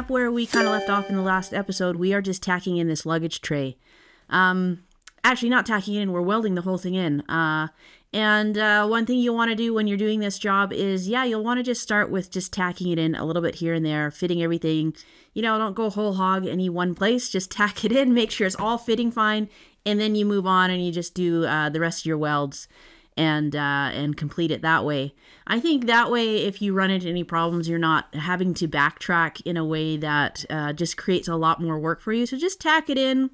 up where we kind of left off in the last episode, we are just tacking in this luggage tray. Actually, not tacking it in, we're welding the whole thing in. And one thing you'll want to do when you're doing this job is, you'll want to just start with just tacking it in a little bit here and there, fitting everything. Don't go whole hog any one place. Just tack it in, make sure it's all fitting fine, and then you move on and you just do the rest of your welds and complete it that way. I think that way, if you run into any problems, you're not having to backtrack in a way that just creates a lot more work for you. So just tack it in,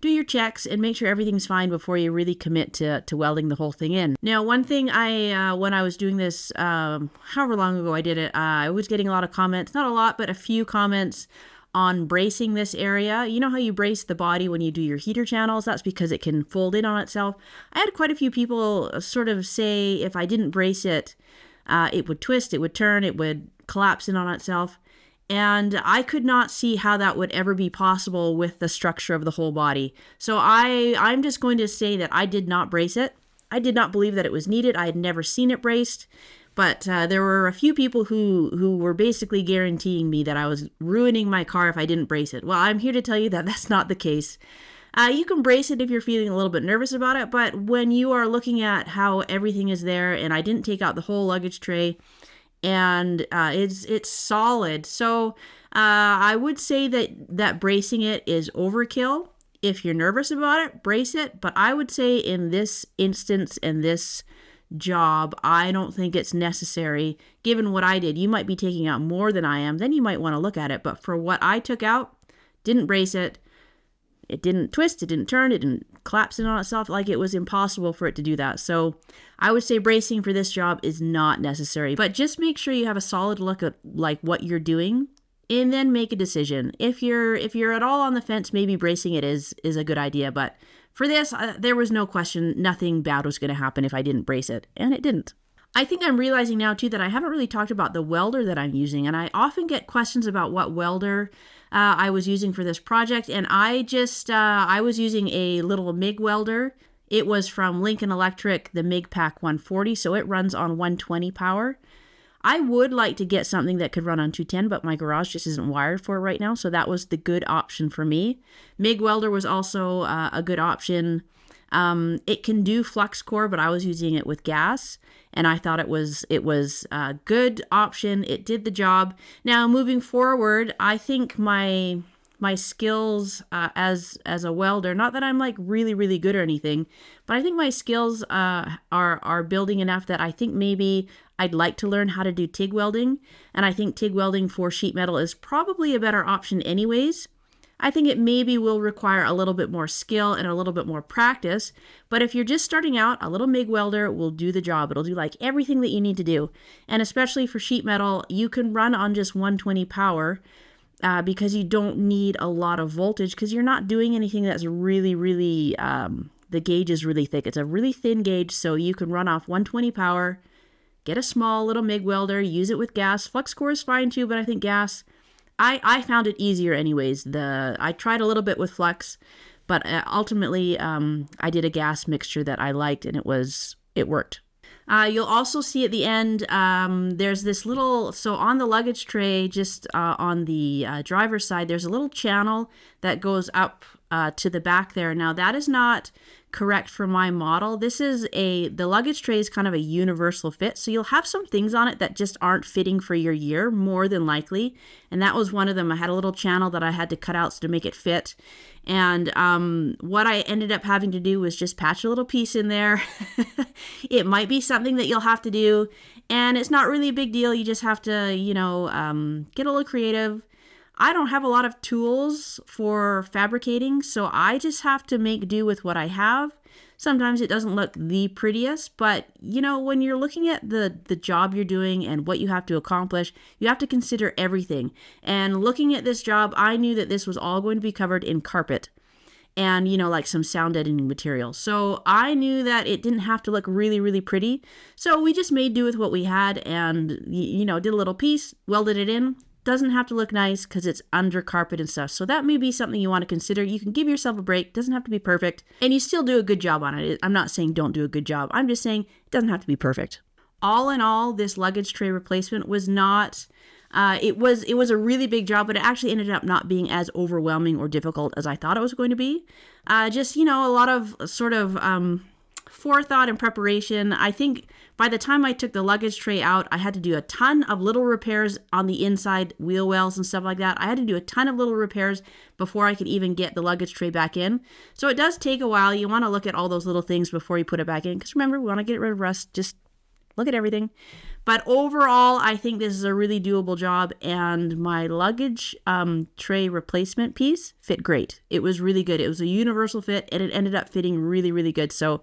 do your checks, and make sure everything's fine before you really commit to welding the whole thing in. Now, one thing when I was doing this, however long ago I did it, I was getting a lot of comments, not a lot, but a few comments on bracing this area. You know how you brace the body when you do your heater channels? That's because it can fold in on itself. I had quite a few people sort of say if I didn't brace it, it would twist, it would turn, it would collapse in on itself. And I could not see how that would ever be possible with the structure of the whole body. So I'm just going to say that I did not brace it. I did not believe that it was needed. I had never seen it braced. But there were a few people who were basically guaranteeing me that I was ruining my car if I didn't brace it. Well, I'm here to tell you that that's not the case. You can brace it if you're feeling a little bit nervous about it, but when you are looking at how everything is there, and I didn't take out the whole luggage tray, and it's solid. So I would say that bracing it is overkill. If you're nervous about it, brace it. But I would say in this instance, in this job, I don't think it's necessary. Given what I did, you might be taking out more than I am, then you might want to look at it. But for what I took out, didn't brace it, it didn't twist, it didn't turn, it didn't collapse in on itself. Like, it was impossible for it to do that. So I would say bracing for this job is not necessary, but just make sure you have a solid look at like what you're doing and then make a decision. If you're at all on the fence, maybe bracing it is a good idea. But for this, there was no question, nothing bad was going to happen if I didn't brace it, and it didn't. I think I'm realizing now, too, that I haven't really talked about the welder that I'm using, and I often get questions about what welder I was using for this project, and I was using a little MIG welder. It was from Lincoln Electric, the MIG Pack 140, so it runs on 120 power. I would like to get something that could run on 210, but my garage just isn't wired for it right now, so that was the good option for me. MIG welder was also a good option. It can do flux core, but I was using it with gas, and I thought it was a good option. It did the job. Now, moving forward, I think my skills as a welder, not that I'm like really, really good or anything, but I think my skills are building enough that I think maybe I'd like to learn how to do TIG welding, and I think TIG welding for sheet metal is probably a better option anyways. I think it maybe will require a little bit more skill and a little bit more practice, but if you're just starting out, a little MIG welder will do the job. It'll do like everything that you need to do, and especially for sheet metal, you can run on just 120 power because you don't need a lot of voltage because you're not doing anything that's really, really, the gauge is really thick. It's a really thin gauge, so you can run off 120 power, get a small little MIG welder, use it with gas. Flux core is fine too, but I think gas, I found it easier anyways. I tried a little bit with flux, but ultimately I did a gas mixture that I liked, and it worked. You'll also see at the end, there's this little, so on the luggage tray, just on the driver's side, there's a little channel that goes up to the back there. Now, that is not correct for my model. The luggage tray is kind of a universal fit, so you'll have some things on it that just aren't fitting for your year, more than likely, and that was one of them. I had a little channel that I had to cut out to make it fit, and what I ended up having to do was just patch a little piece in there. It might be something that you'll have to do, and it's not really a big deal. You just have to, get a little creative. I don't have a lot of tools for fabricating, so I just have to make do with what I have. Sometimes it doesn't look the prettiest, but when you're looking at the job you're doing and what you have to accomplish, you have to consider everything. And looking at this job, I knew that this was all going to be covered in carpet and, like some sound deadening material. So I knew that it didn't have to look really, really pretty. So we just made do with what we had and, did a little piece, welded it in. Doesn't have to look nice because it's under carpet and stuff. So that may be something you want to consider. You can give yourself a break. Doesn't have to be perfect. And you still do a good job on it. I'm not saying don't do a good job. I'm just saying it doesn't have to be perfect. All in all, this luggage tray replacement was not It was a really big job, but it actually ended up not being as overwhelming or difficult as I thought it was going to be. Just, a lot of sort of forethought and preparation. I think by the time I took the luggage tray out, I had to do a ton of little repairs on the inside, wheel wells and stuff like that. I had to do a ton of little repairs before I could even get the luggage tray back in. So it does take a while. You want to look at all those little things before you put it back in, because remember, we want to get rid of rust. Just look at everything. But overall, I think this is a really doable job, and my luggage tray replacement piece fit great. It was really good. It was a universal fit, and it ended up fitting really, really good. So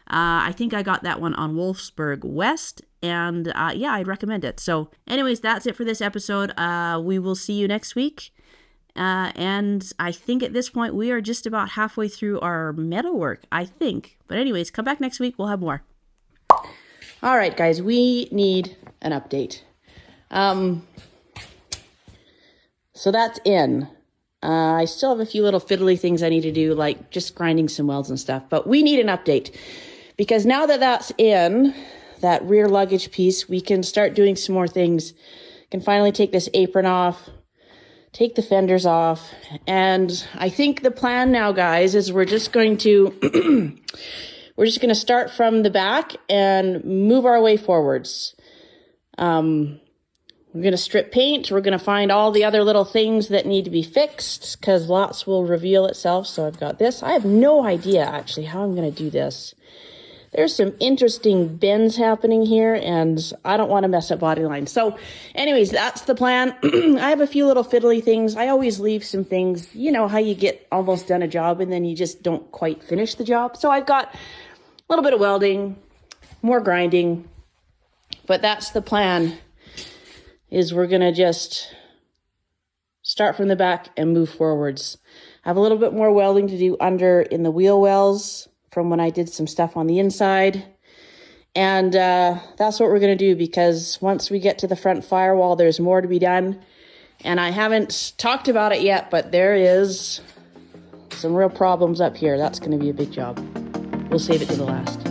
I think I got that one on Wolfsburg West, and yeah, I'd recommend it. So anyways, that's it for this episode. We will see you next week. And I think at this point, we are just about halfway through our metalwork, I think. But anyways, come back next week. We'll have more. All right, guys, we need an update. So that's in. I still have a few little fiddly things I need to do, like just grinding some welds and stuff. But we need an update, because now that that's in, that rear luggage piece, we can start doing some more things. Can finally take this apron off, take the fenders off. And I think the plan now, guys, is we're just going to... We're just going to start from the back and move our way forwards. We're going to strip paint. We're going to find all the other little things that need to be fixed, because lots will reveal itself. So I've got this. I have no idea, actually, how I'm going to do this. There's some interesting bends happening here, and I don't want to mess up body lines. So anyways, that's the plan. I have a few little fiddly things. I always leave some things. You know how you get almost done a job and then you just don't quite finish the job. So I've got a little bit of welding, more grinding, but that's the plan, is we're going to just start from the back and move forwards. I have a little bit more welding to do under in the wheel wells from when I did some stuff on the inside. And that's what we're going to do, because once we get to the front firewall, there's more to be done. And I haven't talked about it yet, but there is some real problems up here. That's going to be a big job. We'll save it to the last.